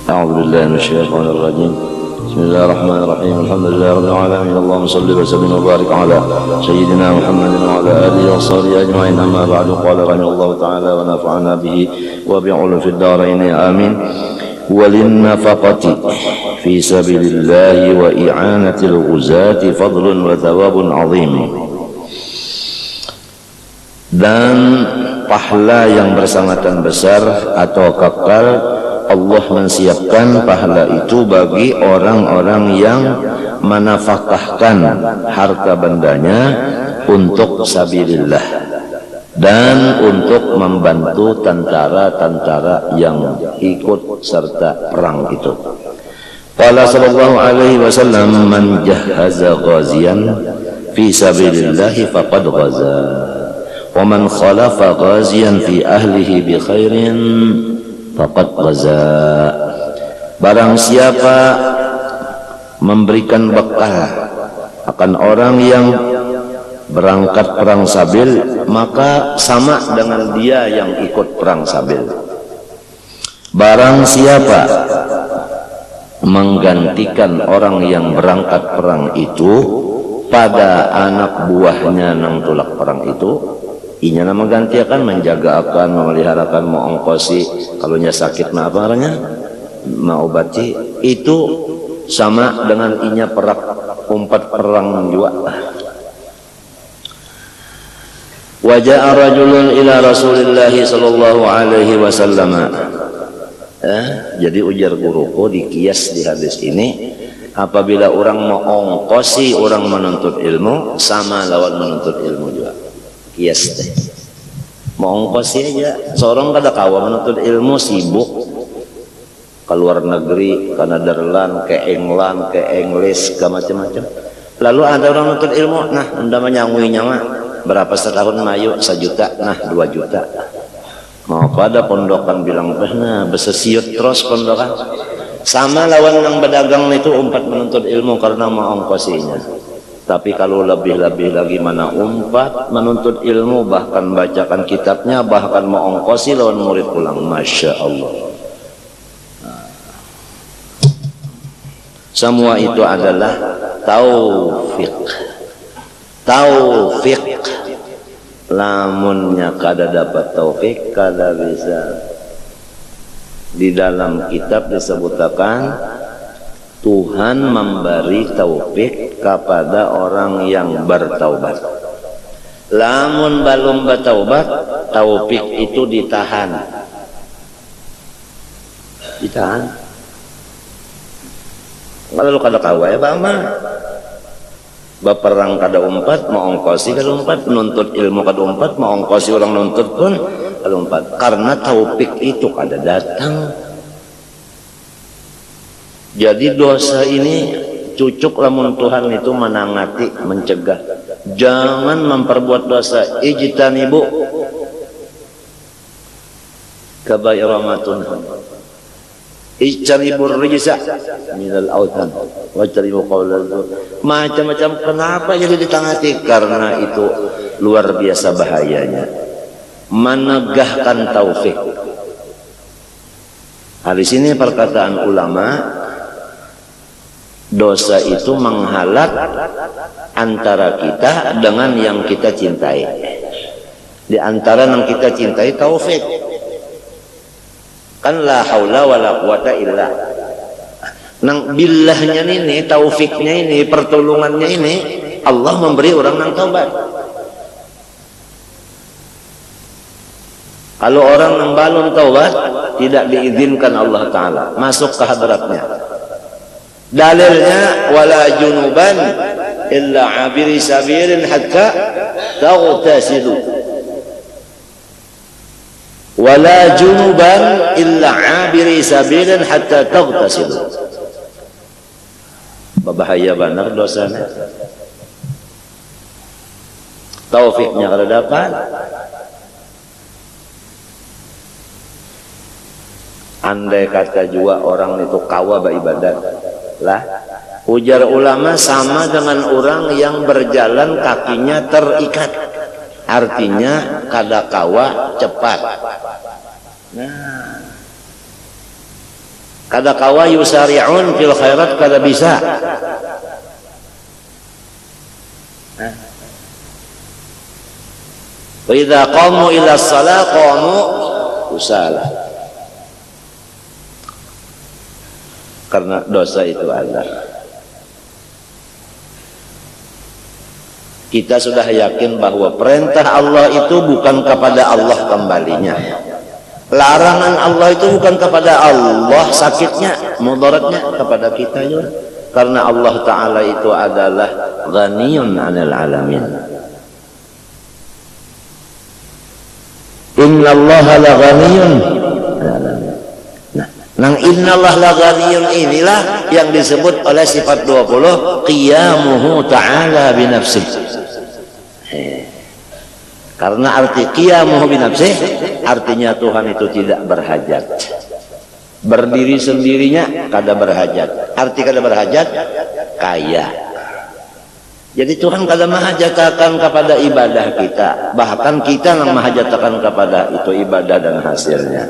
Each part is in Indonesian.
أعوذ بالله من الشيطان الرجيم. بسم الله الرحمن الرحيم. الحمد لله رب العالمين. اللهم صل وسلم وبارك على سيدنا محمد وعلى آله وصحبه أجمعين. أما بعد، قال رحمه الله تعالى ونفعنا به وبعلومه في الدارين آمين. وللنفقة في سبيل الله وإعانة الغزاة فضل وثواب عظيم. Dan pahala yang bersangat besar atau kekal, Allah mensiapkan pahala itu bagi orang-orang yang menafkahkan harta bendanya untuk sabilillah dan untuk membantu tentara-tentara yang ikut serta perang itu. Qala sallallahu alaihi wasallam, man jahaza ghaziyan fi sabilillah faqad ghaza wa man khalafa ghaziyan fi ahlihi bi khairin faqad ghaza. Barang siapa memberikan bekal akan orang yang berangkat perang sabil, maka sama dengan dia yang ikut perang sabil. Barang siapa menggantikan orang yang berangkat perang itu pada anak buahnya nang tulak perang itu, inya nama ganti akan menjaga akan memeliharakan, mengongkosi, kalau nya sakit apa namanya, mengobati, itu sama dengan inya perak umpat perang juga. Waja'a rajulun ila Rasulillah sallallahu alaihi wasallam. Jadi ujar guruku dikias di hadis ini, apabila orang mengongkosi orang menuntut ilmu sama lawan menuntut ilmu juga. Kias deh. Mengongkosi aja. Seorang kada kawa menuntut ilmu sibuk ke luar negeri, ke Netherlands, ke England, ke Inggris, ke macam-macam. Lalu ada orang menuntut ilmu, nah anda menyangui nyawa berapa setahun mayu 1 juta, nah 2 juta. Mau pada pondokan bilang, nah besesiut terus pondokan. Sama lawan yang berdagang itu umpat menuntut ilmu karena mau ongkosinya. Tapi kalau lebih-lebih lagi mana umpat menuntut ilmu, bahkan bacakan kitabnya, bahkan mau ongkosi lawan murid pulang. Masya Allah. Semua itu adalah taufik. Taufik. Lamunnya kada dapat taufik, kada bisa. Di dalam kitab disebutkan Tuhan memberi taufik kepada orang yang bertaubat. Lamun belum bertaubat, taufik itu ditahan. Ditahan. Kalau kada kawa ya bama. Baperang kada umpat, mau ongkosi kada umpat, menuntut ilmu kada umpat, mau ongkosi orang nuntut pun kada umpat. Karena taufik itu kada datang. Jadi dosa ini cucuk lamun Tuhan itu menangati, mencegah. Jangan memperbuat dosa. Ijtanibu kaba'iramatun. Ijtanibur rijsa minal authan wajtanibu qaulal zur. Macam-macam. Kenapa jadi ditangati? Karena itu luar biasa bahayanya. Menegahkan taufik. Di sini perkataan ulama, dosa itu menghalat antara kita dengan yang kita cintai. Di antara yang kita cintai taufik. Kan la haula wala quwata illa. Nang billahnya ini, taufiknya ini, pertolongannya ini, Allah memberi orang nang taubat. Kalau orang nang balon taubat, tidak diizinkan Allah Ta'ala masuk ke hadratnya. Dalilnya wala junuban illa abiri sabirin hatta taghtasilu. Wala junuban illa abiri sabirin hatta taghtasilu. Bahaya benar dosanya. Taufiknya kalau dapat, andai kata juga orang itu kawa beribadat lah, ujar ulama sama dengan orang yang berjalan kakinya terikat, artinya kada kawa cepat. Nah, kada kawa yusari'un fil khairat kada bisa. Wa idza qamu ila shalah qamu kusala. Karena dosa itu ada. Kita sudah yakin bahwa perintah Allah itu bukan kepada Allah kembalinya. Larangan Allah itu bukan kepada Allah sakitnya, mudaratnya kepada kita juga. Karena Allah Ta'ala itu adalah ghaniyun 'anil alamin. Innallaha la ghaniyun 'anil alamin. Nang innallah la ghaniyun inilah yang disebut oleh sifat 20 qiyamuhu ta'ala binafsihi. Karena arti qiyamuhu binafsihi artinya Tuhan itu tidak berhajat. Berdiri sendirinya kada berhajat. Arti kada berhajat kaya. Jadi Tuhan kada mahajatakan kepada ibadah kita, bahkan kita yang mahajatakan kepada itu ibadah dan hasilnya.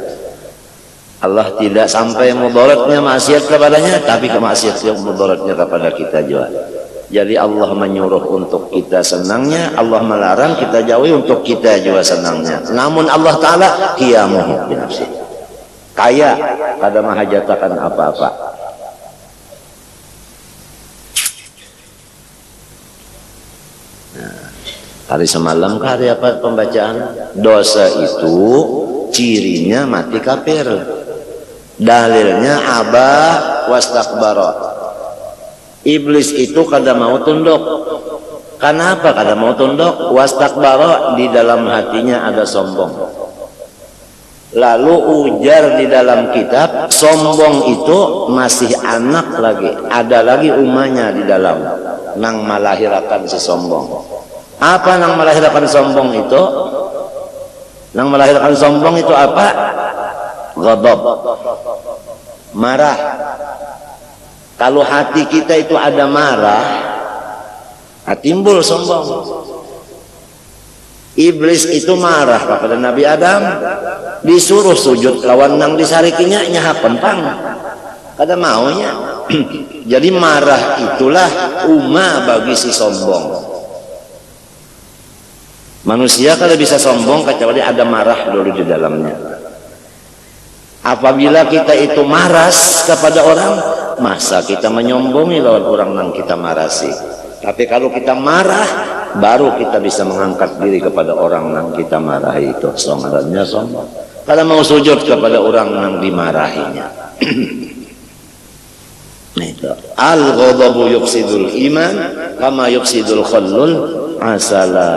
Allah tidak sampai mudaratnya maksiat kepadanya, tapi kemaksiatan mudaratnya kepada kita juga. Jadi Allah menyuruh untuk kita senangnya, Allah melarang kita jauhi untuk kita juga senangnya. Namun Allah Ta'ala qiyamuhu binafsihi. Kaya, kada mahajatakan apa-apa. Nah, hari semalam hari apa pembacaan? Dosa itu cirinya mati kafir. Dalilnya aba wastakbara. Iblis itu kada mau tunduk. Kenapa kada mau tunduk? Wastakbara, di dalam hatinya ada sombong. Lalu ujar di dalam kitab, sombong itu masih anak lagi, ada lagi umahnya di dalam, nang melahirkan si sombong. Apa nang melahirkan sombong itu? Nang melahirkan sombong itu apa? Ghadab, marah. Kalau hati kita itu ada marah, timbul sombong. Iblis itu marah kepada Nabi Adam, disuruh sujud lawan nang disarikinya nyahap pempang, kada maunya. Jadi marah itulah umah bagi si sombong. Manusia kada bisa sombong kecuali ada marah dulu di dalamnya. Apabila kita itu maras kepada orang, masa kita menyombongi lawan orang yang kita marasi. Tapi kalau kita marah, baru kita bisa mengangkat diri kepada orang yang kita marahi itu. Sombongnya sombong. Kalau mau sujud kepada orang yang dimarahinya. Itu. Al-ghadabu yufsidul iman kama yufsidul khallul asala.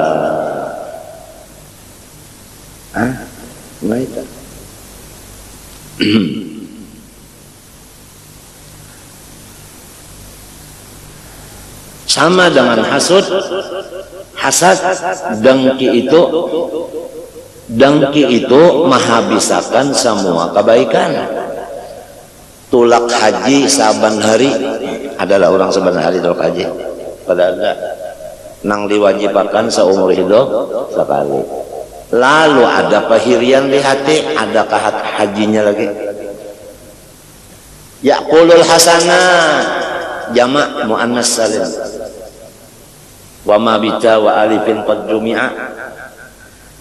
Nah itu. Sama dengan hasud, hasad, dengki itu menghabiskan semua kebaikan. Tulak haji saban hari, adalah orang saban hari tulak haji, pada ada nang diwajibkan seumur hidup sekali. Lalu ada pahirian di hati, ada kahat hajinya lagi. Yaqulul hasanah, jamak muannas salim. Wa ma bita wa alifin qad jumi'a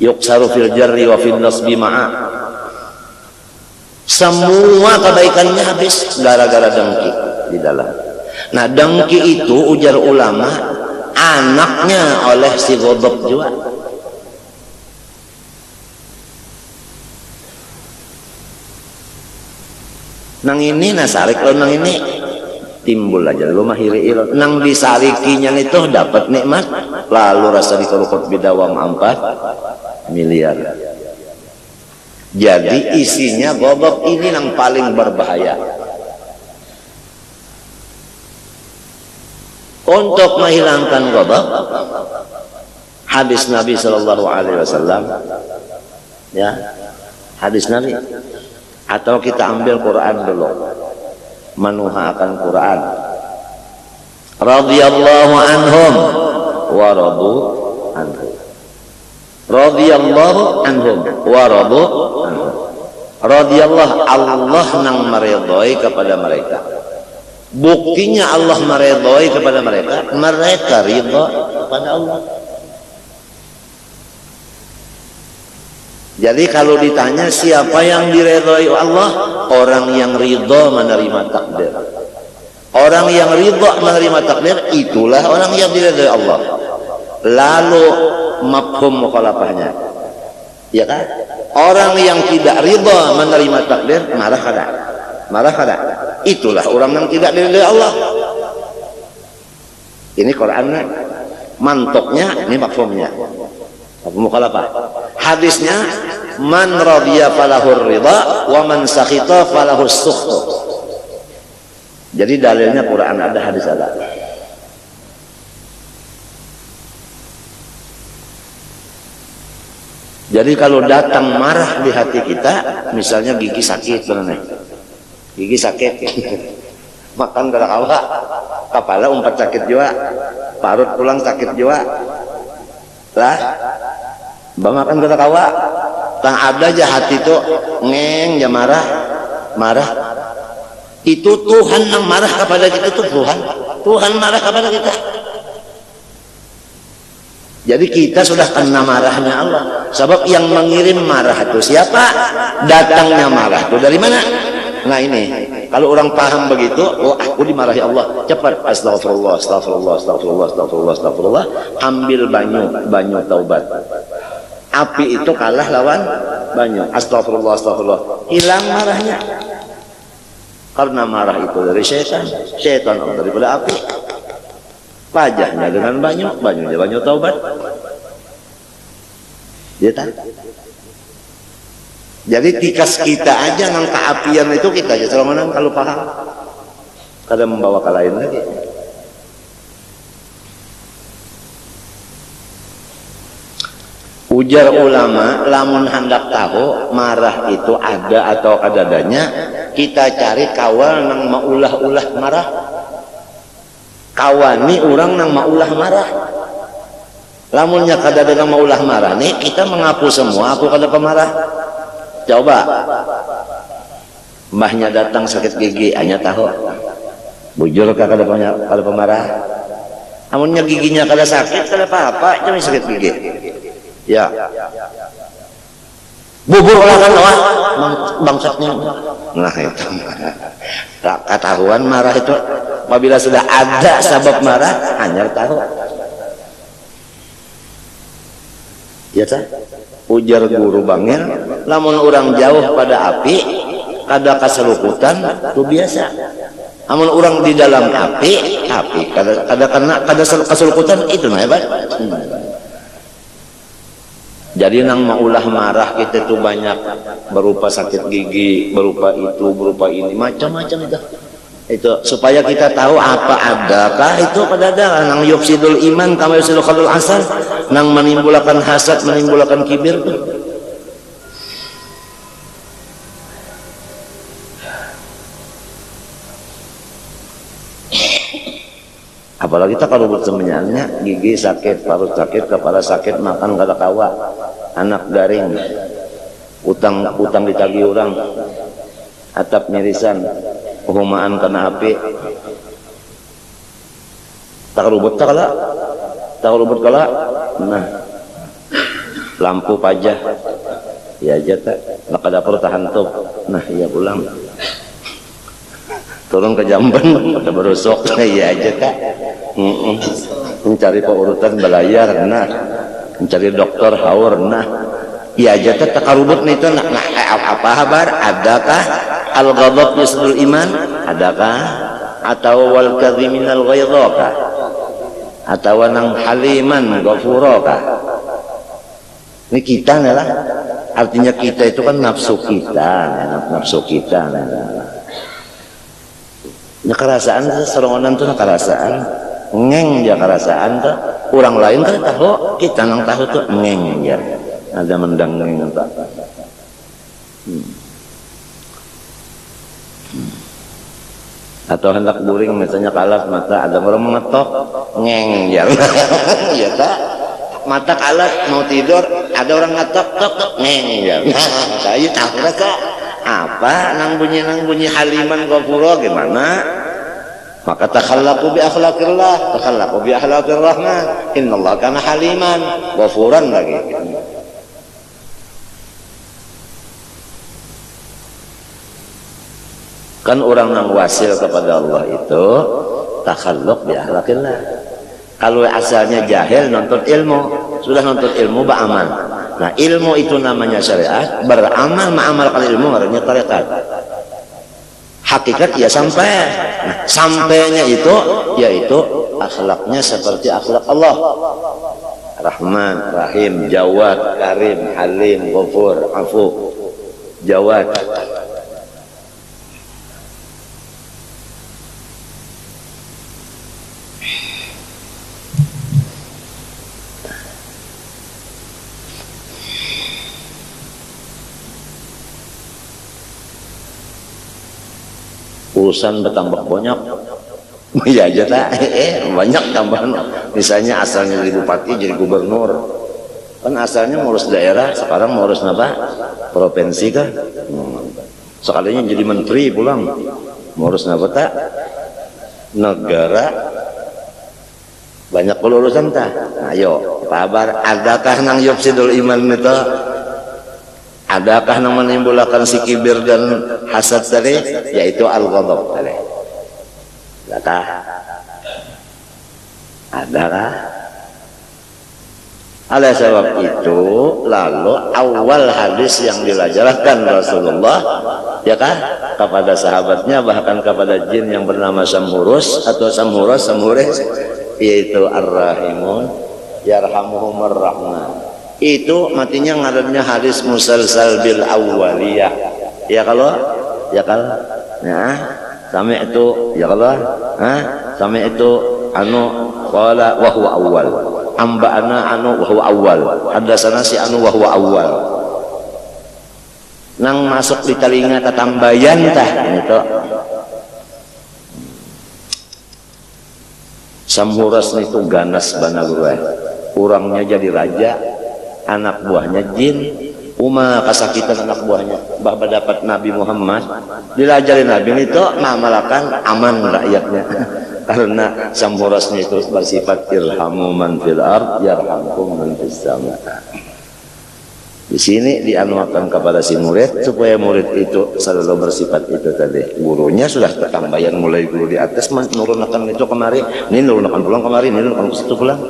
yuksaru fil jarri wa fil nasbi ma'a. Semua kebaikannya habis gara-gara dengki di dalam. Nah, dengki itu ujar ulama anaknya oleh si ghadab juga. Nang ini nasarik, kalau nang ini timbul aja lu mahiri il. Nang disarikinya itu dapat nikmat, lalu rasa dikerukut bidawam 4 miliar. Jadi isinya ghadab ini yang paling berbahaya. Untuk menghilangkan ghadab, hadis Nabi Sallallahu Alaihi Wasallam, ya, hadis Nabi. Atau kita ambil Quran dulu, manuha akan Quran. Radhiyallahu anhum wa radu anhu. Radhiyallahu anhum wa radu anhu. radhiyallahu, Allah nang meridhoi kepada mereka. Buktinya Allah meridhoi kepada mereka, mereka ridha kepada Allah. Jadi kalau ditanya siapa yang diridhoi Allah, orang yang ridha menerima takdir. Orang yang ridha menerima takdir, itulah orang yang diridhoi Allah. Lalu mafhum mukhalafahnya, ya kan? Orang yang tidak ridha menerima takdir, marah kada? Marah kada? Itulah orang yang tidak diridhoi Allah. Ini Qurannya, mantoknya, ini mafhumnya. Mafhum mukhalafah. Hadisnya, man radiya falahur ridha wa man sakhita falahus sukht. Jadi dalilnya Quran ada, hadis ada. Jadi kalau datang marah di hati kita, misalnya gigi sakit, gigi sakit, makan gara awak, kepala umpat sakit juga, parut pulang sakit juga, lah, makan gara awak, tak ada aja hati itu ngeng ya marah, itu Tuhan yang marah kepada kita, itu Tuhan marah kepada kita. Jadi kita sudah kena marahnya Allah. Sebab yang mengirim marah itu siapa? Datangnya marah itu dari mana? Nah ini, kalau orang paham begitu, oh aku dimarahi Allah, cepat astagfirullah, astagfirullah, astagfirullah, astagfirullah, astagfirullah, ambil banyu taubat. Api itu kalah lawan banyu. Astagfirullah, astagfirullah, hilang marahnya. Karena marah itu dari syaitan daripada api. Pajahnya dengan banyunya banyu taubat. Ya tak? Jadi tikas kita aja nang keapian itu kita aja selama kalau paham. Kadang membawa ke lain lagi. Ujar ulama, lamun hendak tahu marah itu ada atau kadadanya, kita cari kawal nang maulah-ulah marah. Kawani orang nang maulah marah. Lamunnya kadang-kadang maulah marah nih, kita mengaku semua aku kada pemarah. Coba mbahnya datang sakit gigi, hanya tahu bujur kada pemarah. Amunnya giginya kada sakit, kada apa-apa, cuma sakit gigi. Ya. Bubur lah kan bangsatnya. Nah itu. Ketahuan marah itu apabila sudah ada sebab marah, hanya tahu. Ya tak? Ujar guru bangil, lamun orang jauh pada api, kada kaseluputan, itu biasa. Namun orang di dalam api, kada kaseluputan, itu nah hebat. Jadi nang maulah marah kita tuh banyak, berupa sakit gigi, berupa itu, berupa ini, macam-macam itu supaya kita tahu apa adakah itu pada nang yufsidul iman kama yufsidul khalul asal, nang menimbulkan hasad, menimbulkan kibir tuh. Apalagi kita kalau bersemenyannya, gigi sakit, parut sakit, kepala sakit, makan kada kawa, anak garing, utang ditagih orang, atap nyirisan, humaan kena api, tak rubut kala, nah, lampu pajah, ya aja tak, maka dapur tahan tuh, nah iya pulang. Turun ke jamban, ada berusuk, iya aja tak. Mencari pengurutan belayar, nah. Mencari dokter haur, nah. Iya aja tak takarubut nih itu, nah apa kabar? Adakah al-ghadab yusdul iman? Adakah? Atau wal kadhiminal ghaidhaka? Atau nang haliman ghafuraka? Ini kita lah. Artinya kita itu kan nafsu kita. Ya kerasaan serongonan tuh kerasaan ngeng ya kerasaan tuh orang lain kan tahu, kita nang tahu tuh ngeng ya ada mendang ngeng entah. Atau hendak buring misalnya kalat mata, ada orang mengetok ngeng ya ya tak mata kalat mau tidur, ada orang ngetok tok ngeng ya saya tahu rasa apa nang bunyi haliman ghafura gimana? Maka takhallaqu bi akhlaqillah, takhallaqu bi akhlaqir rahman. Innallaha kana haliman ghafuran lagi. Kan orang yang wasil kepada Allah itu takhalluq bi akhlaqillah. Kalau asalnya jahil nuntut ilmu, sudah nuntut ilmu beramal. Nah, ilmu itu namanya syariat, beramal mengamalkan ilmu namanya tarekat. Hakikat ya sampai. Nah, sampainya itu yaitu akhlaknya seperti akhlak Allah. Rahman, Rahim, Jawad, Karim, Halim, Ghafur, Afu, Jawad. Urusan bertambah banyak, ya aja tak, banyak tambahan. Misalnya asalnya jadi bupati, jadi gubernur, kan asalnya ngurus daerah, sekarang ngurus apa? Provinsi kan? Sekalinya jadi menteri pulang, ngurus apa tak? Negara, banyak urusan tak? Ayo, kabar, adakah nang yufsidul iman itu? Adakah yang menimbulkan si kibir dan hasad tadi? Yaitu al-ghadab tadi. Adakah? Adakah? Oleh sebab itu, lalu awal hadis yang diajarkan Rasulullah, ya kan, kepada sahabatnya, bahkan kepada jin yang bernama Samhurus atau Samhuras, yaitu ar-rahimun yarhamuhumur rahman. Itu matinya ngarannya hadis musalsal bil awwaliyah. Ya kalau ya sampai itu ya kalau sampai itu anu qala wa huwa awwal amba'ana anu wa huwa awwal hadasana si anu wa huwa awwal nang masuk di telinga tatambayan tah gitu. Samhuras itu ganas bana guru, orangnya jadi raja, anak buahnya jin, kasakitan anak buahnya. Bah dapat Nabi Muhammad, dilajari Nabi itu mengamalkan aman rakyatnya. Karena Samhurasnya itu bersifat irhamu man fil ard yarhamkum man fis sama. Di sini dianuakan kepada si murid supaya murid itu selalu bersifat itu tadi. Gurunya sudah ketambayan mulai guru di atas menurunkan itu kemari, ini nurunkan pulang kemari, ini nurunkan ke situ pulang.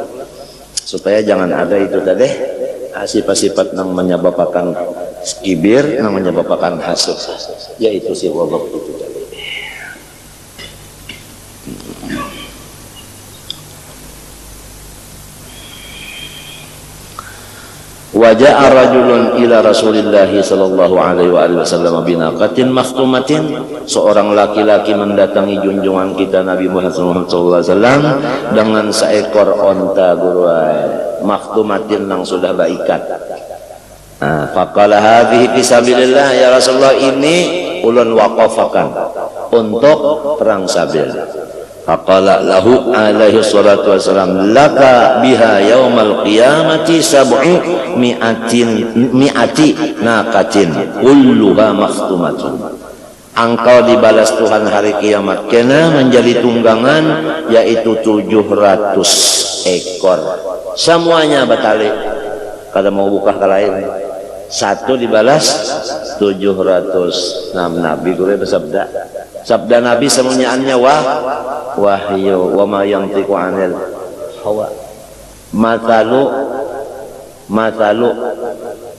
Supaya jangan ada itu tadi sifat-sifat yang menyebabkan kibir, yang menyebabkan hasud, yaitu si wabak itu tadi. Waja'a rajulun ila Rasulillah sallallahu alaihi wasallam binaqatin makhtumatin. Seorang laki-laki mendatangi junjungan kita Nabi Muhammad sallallahu alaihi wasallam dengan seekor onta guruai makhtumatin yang sudah baikat. Faqala hadhihi fi sabilillah ya Rasulullah, ini ulun waqafakan untuk perang sabil. Faqala lahu alaihi salatu wassalam laka biha yaumal qiyamati sab'u mi'ati naqatin kulluha makhtumatun. Engkau dibalas Tuhan hari kiamat kena menjadi tunggangan yaitu 700 ekor, semuanya batali. Kada mau buka ke lain, satu dibalas 700. Nabi guru bersabda, sabda Nabi semuanya wahyu wa ma yantiqu anil hawa matalu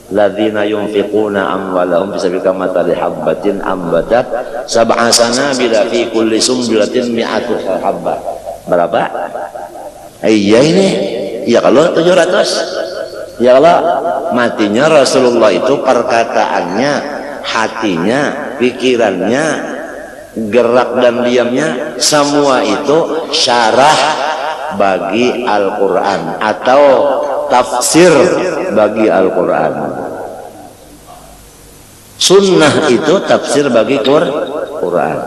ladzina yunfiquna amwalahum fisabilillah mathali habbatin ambatat sab'a sanabila fi kulli sumbilatin mi'atu habbah. Berapa? Iya ini ya kalau 700. Ya Allah, matinya Rasulullah itu perkataannya, hatinya, pikirannya, gerak dan diamnya, semua itu syarah bagi Al-Quran atau tafsir bagi Al-Quran. Sunnah itu tafsir bagi Quran,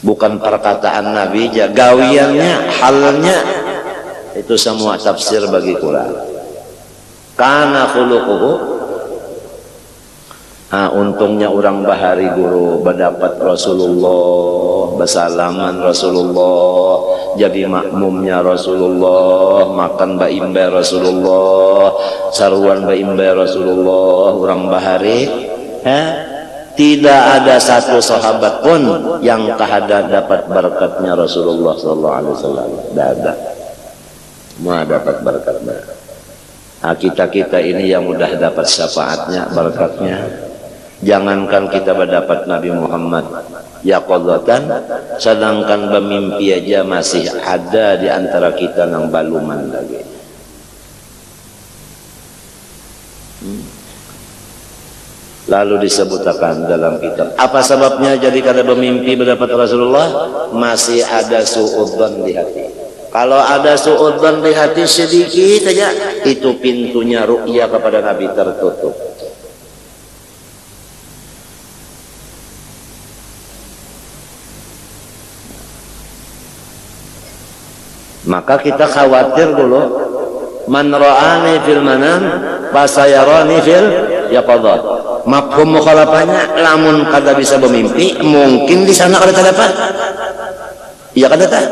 bukan perkataan Nabi, gawiannya, halnya itu semua tafsir bagi Quran. Kana khuluquhu Untungnya orang bahari guru berdapat Rasulullah, bersalaman Rasulullah, jadi makmumnya Rasulullah, makan baimbai Rasulullah, saruan baimbai Rasulullah, orang bahari. Tidak ada satu sahabat pun yang kahada dapat berkatnya Rasulullah sallallahu alaihi wasallam. Tidak ada. Semua dapat berkatnya. Kita ini yang mudah dapat syafaatnya, berkatnya. Jangankan kita berdapat Nabi Muhammad yaqadzatan, sedangkan bermimpi aja masih ada di antara kita yang baluman lagi. Lalu disebutkan dalam kitab, apa sebabnya jadi kada bermimpi berdapat Rasulullah? Masih ada suudzon di hati. Kalau ada suudzon di hati sedikit saja, itu pintunya ru'ya kepada Nabi tertutup. Maka kita khawatir dulu, man ra'ani fil manam fasayarani fil yaqadzah. Mafhum mukhalafahnya, lamun kada bisa bermimpi, mungkin di sana kada terdapat. Iya kada tak?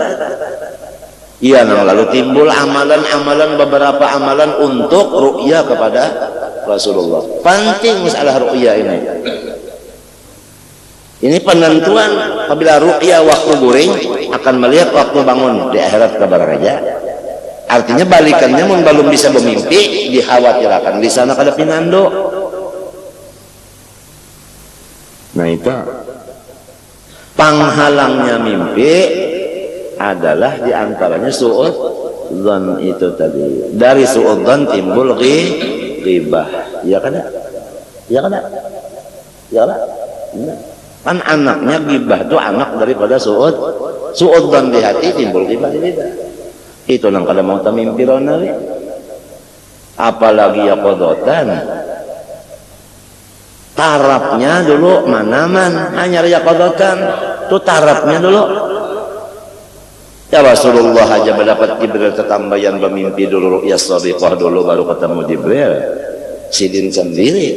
Iya, lalu timbul amalan-amalan, beberapa amalan untuk ru'ya kepada Rasulullah. Penting masalah ru'ya ini. Ini penentuan apabila ru'ya waktu guring akan melihat waktu bangun di akhirat kabar aja. Artinya balikannya belum bisa bermimpi, dikhawatirkan di sana kada pinando. Nah itu penghalangnya mimpi adalah diantaranya suudzon itu tadi. Dari suudzon timbul ghibah. Ya kan? Ya kan? Ya kan? Kan anaknya ghibah itu anak daripada suudzon di hati, timbul ghibah di lidah. Itu nang kada mau tamimpi ronali. Apalagi yaqadzatan. Tarapnya dulu manaman, hanya yaqadzatan. Itu tarapnya dulu. Ya Rasulullah aja mendapat Jibril ketambayan bermimpi dulu, ya shadiqah dulu baru ketemu Jibril. Sidin sendiri.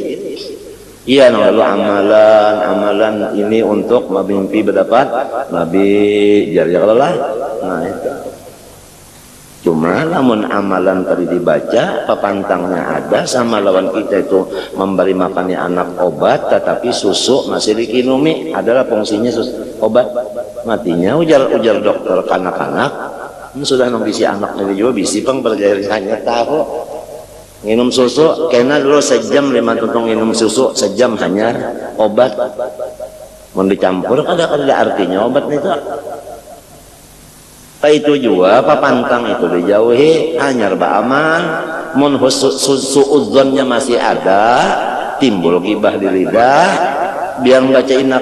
Iya, lalu amalan ini untuk mimpi berdapat Nabi jarjalah. Nah itu. Cuma namun amalan tadi dibaca, pepantangnya ada, sama lawan kita itu memberi makannya anak obat, tetapi susu masih dikinumi, adalah fungsinya obat. Matinya ujar dokter kanak-kanak, sudah nombisi anak ini juga bisi pang berjaya tahu. Minum susu, kena dulu sejam 5 tuntung minum susu, sejam hanya obat. Mau dicampur, ada artinya obat itu. Itu juga papantang itu dijauhi, hanya ba'aman, mun suudzonnya masih ada, timbul ghibah di lidah, biar baca inna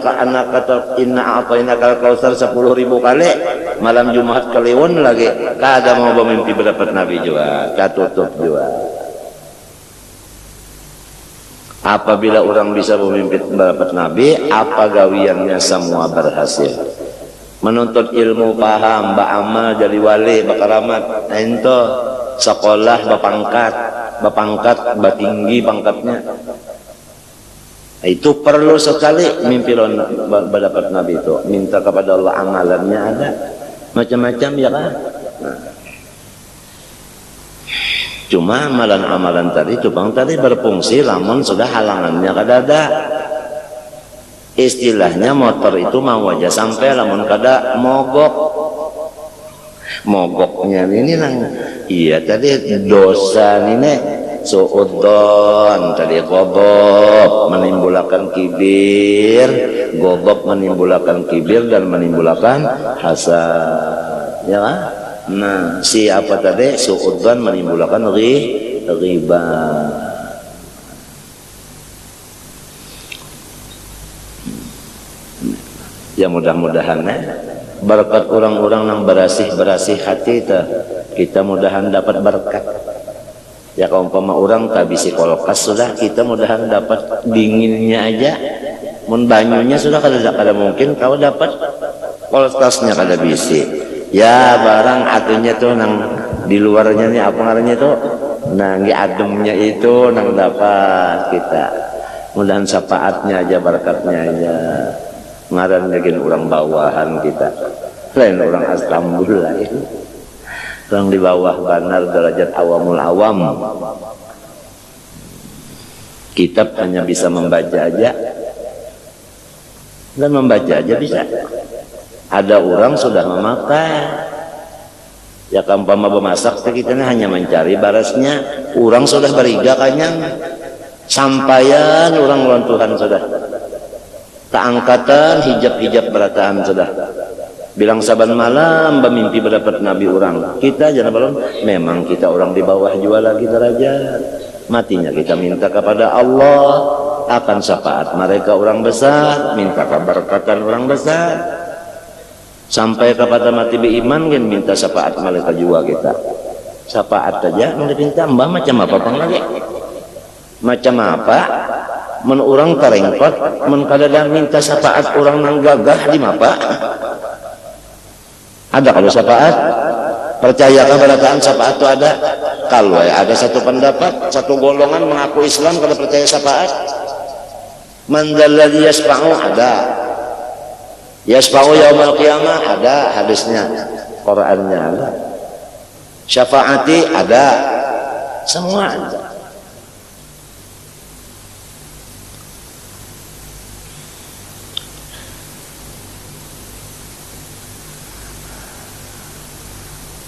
kausar 10.000 kali, malam Jumat kliwon lagi, kada mau bermimpi berdapat Nabi juga, katutup juga. Apabila orang bisa bermimpi berdapat Nabi, apa gawiannya semua berhasil. Menuntut ilmu, paham, ba'amal, jadi wali, bakaramat, ento sekolah, bapangkat, batinggi pangkatnya. Itu perlu sekali mimpi berdapat Nabi itu. Minta kepada Allah, amalannya ada. Macam-macam ya kan? Nah. Cuma amalan-amalan tadi, cupang tadi berfungsi, namun sudah halangannya kada ada. Istilahnya motor itu mau aja sampai lamun kada mogoknya ini nang iya tadi dosa ini suudzon tadi ghadab menimbulkan kibir, ghadab menimbulkan kibir dan menimbulkan hasad ya kan? Nah si apa tadi suudzon menimbulkan ghibah. Ya mudah-mudahan berkat orang-orang yang berasih hati kita mudahan dapat berkat. Ya kalau umpama orang tak bisi kolkas sudah, kita mudahan dapat dinginnya aja. Mun banyunya sudah kada mungkin kau dapat kolkasnya kada bisi. Ya barang atunya tuh nang di luarnya nih apa ngarannya tuh, nang di ademnya itu nang dapat kita. mudahan syafaatnya aja, berkatnya aja. Ngaran bikin orang bawahan kita, lain orang Astambul lain, orang di bawah banar derajat awamul awam. Kitab hanya bisa membaca aja, dan membaca aja bisa. Ada orang sudah memakai, ya kampama bemasak kita hanya mencari barasnya, orang sudah beriga kanyang, sampaian orang lawan Tuhan sudah. Keangkatan hijab-hijab berataan sudah. Bilang saban malam bermimpi berdapat Nabi orang. Kita jangan belum. Memang kita orang di bawah juga lagi derajat. Matinya kita minta kepada Allah akan syafaat mereka orang besar, minta keberkatan orang besar. Sampai kepada mati beriman kan minta syafaat mereka juga kita. Syafaat aja minta mbah macam apa pang lagi? Macam apa? Men orang terengkot, men kadang minta syafaat orang nang gagah di mapa. Ada kalau syafaat? Percaya keberadaan syafaat itu ada? Kalau ada satu pendapat, satu golongan mengaku Islam kalau percaya syafaat. Man dzalladzi yasfa'u ada. Yasfa'u yaumil qiyamah ada hadisnya. Qur'annya ada. Syafaati ada. Semua ada.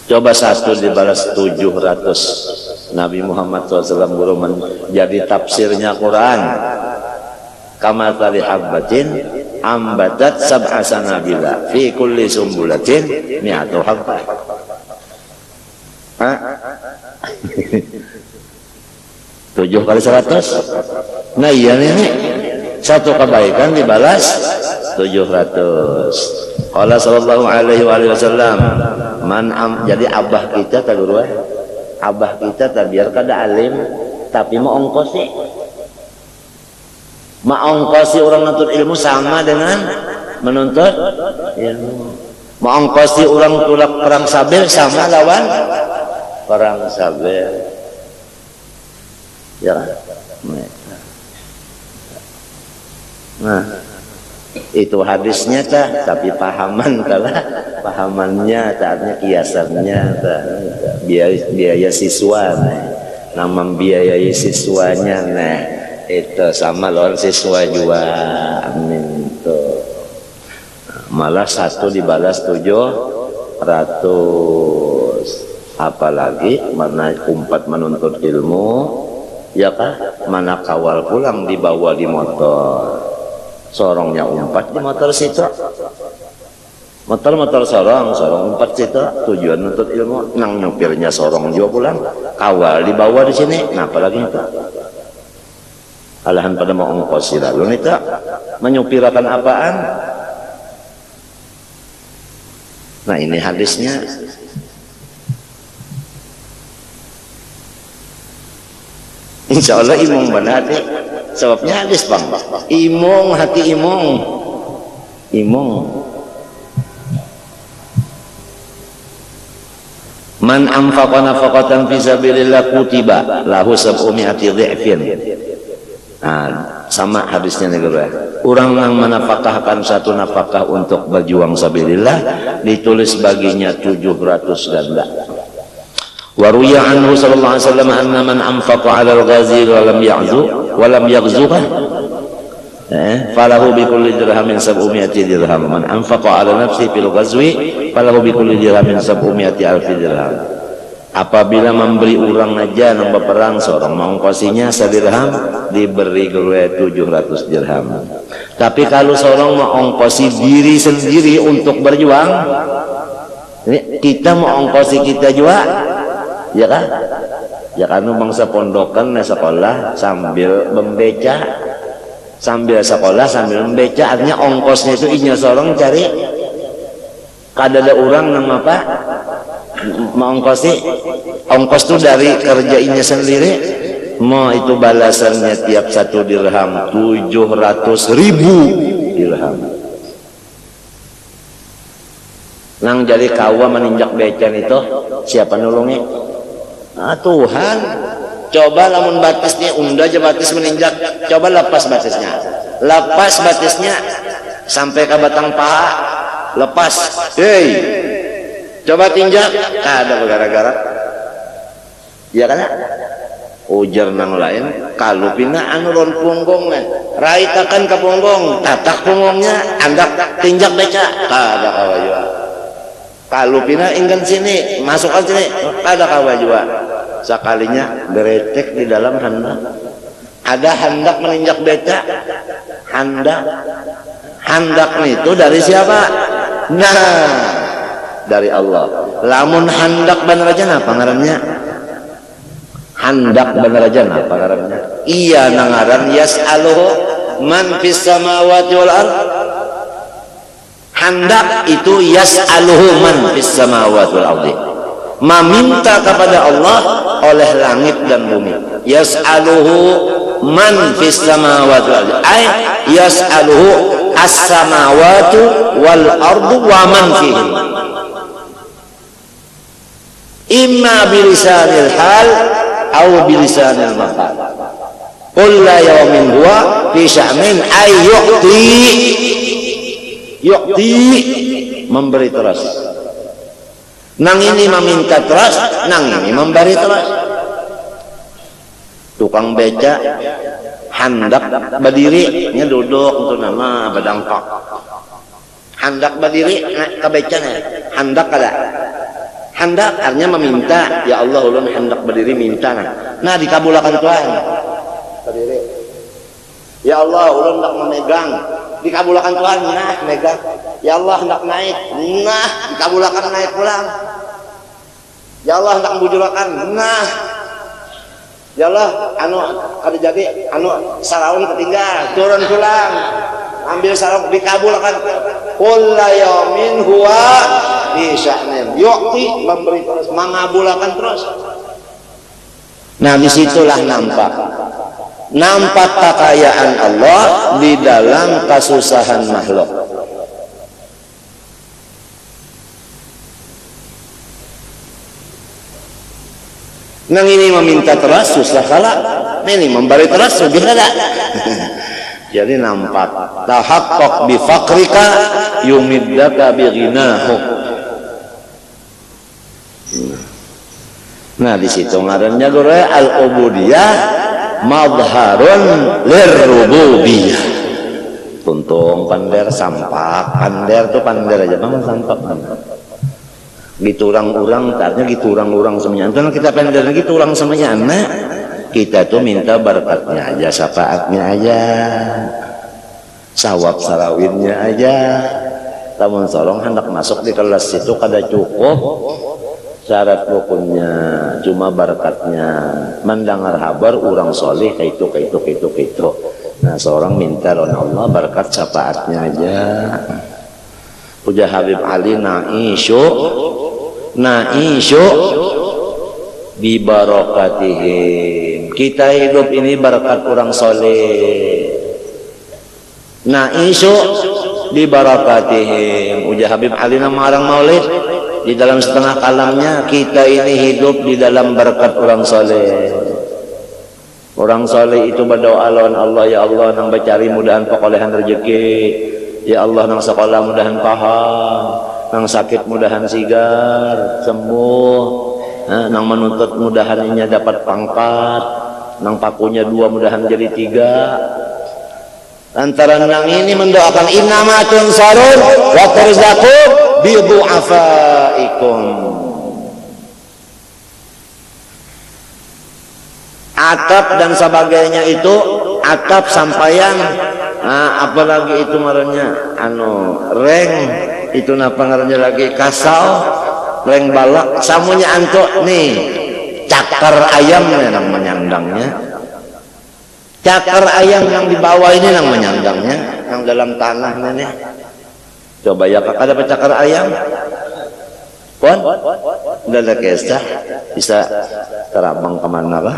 Coba satu dibalas 700. Nabi Muhammad SAW guru menjadi tafsirnya Quran. Kama tali habbatin ambatat sab'a sanabila fi kulli sumbulatin mi'atu habbah. 7 kali 100. Nah iya nih, satu kebaikan dibalas 700. Allah sallallahu alaihi wasallam jadi abah kita tak guru, abah kita tak biar kada alim tapi mau ongkosi orang menuntut ilmu sama dengan menuntut ilmu. Mau ongkosi orang tulak perang sabil sama lawan perang sabil ya. Nah itu hadisnya tah, tapi pahaman kalah, pahamannya taatnya kiasannya tah, biaya siswa nah, nama biayai siswanya nah itu sama lawan siswa juga. Amin tuh. Malah satu dibalas 700. Apalagi mana umpat menuntut ilmu ya kah, mana kawal pulang dibawa di motor, sorongnya umpat di motor situ, motor sorong umpat situ, tujuan menuntut ilmu, nang nyupirnya sorong juga pulang, kawal dibawa di sini. Nah apalagi itu alahan pada mau ongkos lalu itu menyupirakan apaan? Nah ini hadisnya. Insya Allah imong benar deh. Sebabnya hadis bang. Imong hati imong. Man anfaqa nafaqatan fi sabilillah kutiba lahu sab'umi'ati dhi'fin. Nah, sama hadisnya nih guru. Orang yang menafkahkan satu nafkah untuk berjuang sabilillah ditulis baginya 700 ganda. Waruya anhu sallallahu alaihi wasallam anna man anfaqa 'ala al-ghazi wa lam yaghzuha falahu bi kulli dirhamin 700 dirham. Man anfaqa 'ala nafsihi fil ghazwi falahu bi kulli dirhamin 700 alf dirham. Apabila memberi orang aja nang berperang seorang mengongkosinya sedirham diberi gue 700 dirham. Tapi kalau seorang mengongkosi diri sendiri untuk berjuang, kita mengongkosi kita juga ya kan? Ya kan bangsa pondokan na sekolah sambil membeca, sambil sekolah sambil membeca, artinya ongkosnya itu inya seorang cari kadada orang nang apa mengongkosi, ongkos itu dari kerjanya sendiri, mau itu balasannya tiap satu dirham 700.000 dirham. Nang jadi kawa meninjak becan itu siapa nolongnya? Tuhan. Coba lamun batisnya unda aja batis meninjak, coba lepas batisnya. Lepas batisnya sampai ke batang paha, lepas. Hei. Coba tinjak, ada gara-gara. Ya kan? Ujar nang lain, kalau pina anu ron punggong men, raitakan ke punggong, tatak punggongnya, andak tinjak beca, kada kawajua. Kalau pina ingin sini, masukkan sini, kada kawajua. Sekalinya beretek di dalam handak. Ada handak meninjak beca, handak itu dari siapa? Nah, dari Allah. Lamun handak bener aja apa ngarannya? Handak bener aja apa ngarannya? Iya nangaran yas'aluhu man fis samawati wal ard. Handak itu yas'aluhu man fis samawati wal ardi. Meminta kepada Allah oleh langit dan bumi. Yas'aluhu man fis samawati wal ardi. Ay yas'aluhu as-samawati wal ardu wa man fihi. Imma bilisanil hal atau bilisanil maqal. Qul la yawmin huwa fi sya'min ay yu'ti memberi terus. Nang ini meminta terus, nang ini memberi terus. Tukang beca handak berdiri nya duduk untuk nama badangkok. Handak berdiri ke becanya, handak kada. Hendak artinya meminta, ya Allah ulun hendak berdiri minta nah dikabulkan Tuhan. Berdiri. Ya Allah ulun hendak memegang, dikabulkan Tuhan, nah megang. Ya Allah hendak naik, nah dikabulkan naik pulang. Ya Allah hendak bujurakan, nah. Ya Allah anu kada jadi anu saraun ketinggal, turun pulang. Ambil sarung dikabulkan. Qul la yaumin huwa fi sya'nin yu'ti memberi terus, mengabulkan terus. Nah disitulah nampak kekayaan Allah di dalam kesusahan makhluk. Nang ini meminta terus susah kalah, ini memberi terus lebih kada. Jadi nampak tahaqqaq bi faqrika yumiddaka bi ghinahu. Nah di situ ngarannya guru al-ubudiyah madharun lirrububiyah. Tuntung pander sampak, pander tuh pander aja bang sampak. Gitu orang-orang tarnya gitu orang-orang semuanya. Karena kita pander gitu orang semuanya anak. Kita tuh minta berkatnya aja, syafaatnya aja, sawab sarawinnya aja. Tamun sorong hendak masuk di kelas itu kada cukup syarat rukunnya, cuma berkatnya. Mendengar kabar orang soleh kayak itu. Nah seorang minta oleh Allah berkat syafaatnya aja. Puja Habib Ali na'isyu bi barakatihim. Kita hidup ini berkat orang soleh. Na'isyu bi barakatihim. Uja Habib Ali nama orang maulid di dalam setengah kalamnya, kita ini hidup di dalam berkat orang soleh. Orang soleh itu berdoa lawan Allah, ya Allah nang bacari mudahan pekolehan rezeki, ya Allah nang sekolah mudahan paham, nang sakit mudahan sigar sembuh, nang menuntut mudahan ini dapat pangkat, nang pakunya 2 mudahan jadi 3. Antara nang ini mendoakan innamatun sarun wa tarzakum bi du'afaikum. Atap dan sebagainya itu, atap sampaian, apalagi itu marahnya reng itu napa ngarannya lagi kasau, reng balak, samunya antuk nih cakar ayam yang menyandangnya. Cakar ayam yang di bawah ini yang menyandangnya, yang dalam tanah nih. Coba ya kakak dapat cakar ayam, pon, udah ada kisah bisa terabang kemana lah.